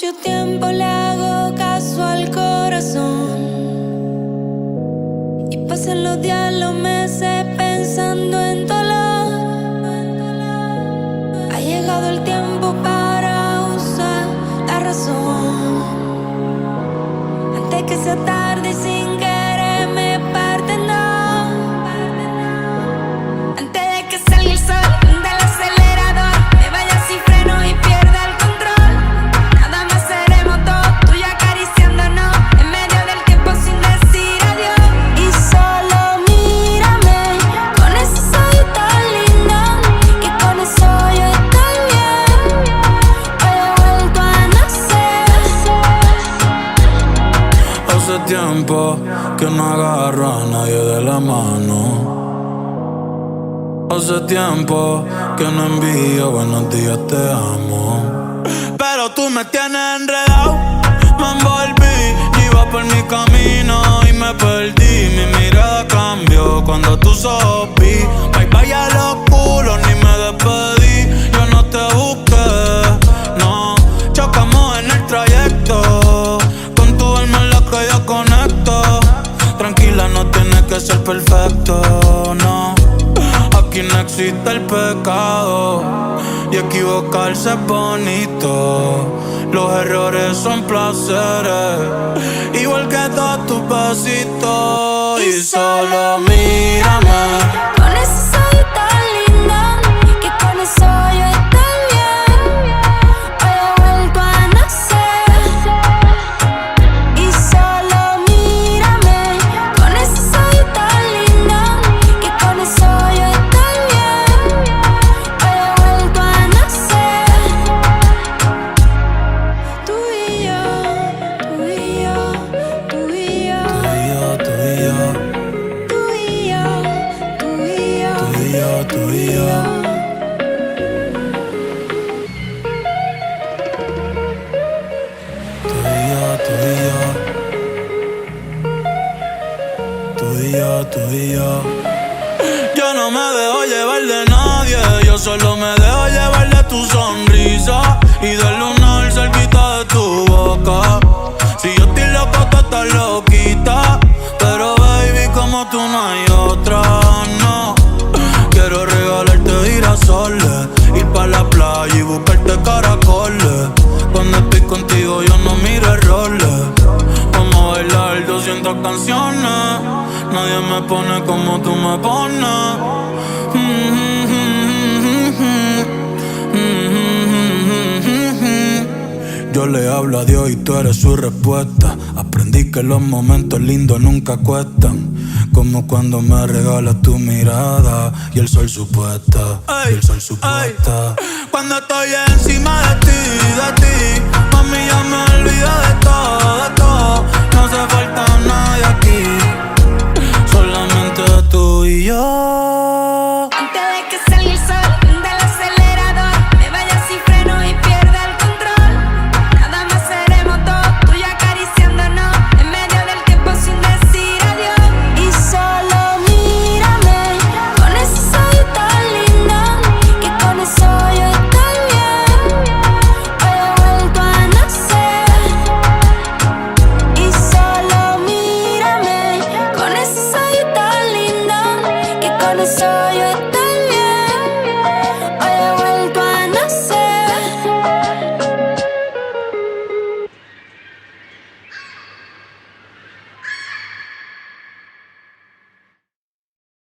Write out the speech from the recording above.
mucho tiempo le hago caso al corazón y pasan los días, los meses pensando en dolor. Ha llegado el tiempo para usar la razón antes que sea tarde y sin querer me parte, no. Antes de que salga el sol del acelerador, me vaya sin freno y pierda el control. Nada más seremos dos, tú y yo acariciándonos en medio del tiempo sin decir adiós. Y solo mírame con ese ojito lindo, que con eso yo estoy bien. Hoy he vuelto a nacer. Hace tiempo que no agarro a nadie de la mano. Hace tiempo que no envío buenos días, te amo. Pero tú me tienes enredado, me envolví, iba por mi camino y me perdí. Mi mirada cambió cuando tú sopí. Bye bye a los culos, ni me despedí. Yo no te busqué, no. Chocamos en el trayecto, con tu alma en la que yo conecto. Tranquila, no tienes que ser perfecto, no. Aquí no existe el pecado y equivocarse es bonito. Los errores son placeres, igual que todos tus besitos. Y solo mírame Con ese ojito lindo, que con eso yo estoy bien. Hoy he vuelto a nacer. Y solo mírame con ese ojito lindo, que con eso yo estoy bien. Hoy he vuelto a nacer. Tú y yo, tú y yo, tú y yo, tú y yo, tú y yo, tú y yo, tú y yo, tú y yo. Tú y yo, tú y yo. Yo no me dejo llevar de nadie, yo solo me dejo llevar de tu sonrisa y del lunar cerquita de tu boca. Si yo estoy loco, tú estás loquita, pero baby, como tú no hay otra, no. Quiero regalarte girasoles, ir pa' la playa y buscarte caracoles. Cuando estoy contigo yo no miro errores. Vamos a bailar 200 canciones, nadie me pone como tú me pones. Yo le hablo a Dios y tú eres su respuesta. Aprendí que los momentos lindos nunca cuestan, como cuando me regalas tu mirada y el sol supuesta, y el sol supuesta. Cuando estoy encima de ti, mami, ya me olvido de todo, de todo. No hace falta nadie aquí, solamente tú y yo. antes de que salga el sol del acelerador, me vaya sin freno y pierda el control. Nada más seremos dos, tú y yo acariciándonos en medio del tiempo sin decir adiós. Y solo mírame con ese ojito lindo, que con eso yo estoy bien. Hoy he vuelto a nacer. Y solo mírame con ese ojito lindo, que con eso yo estoy bien.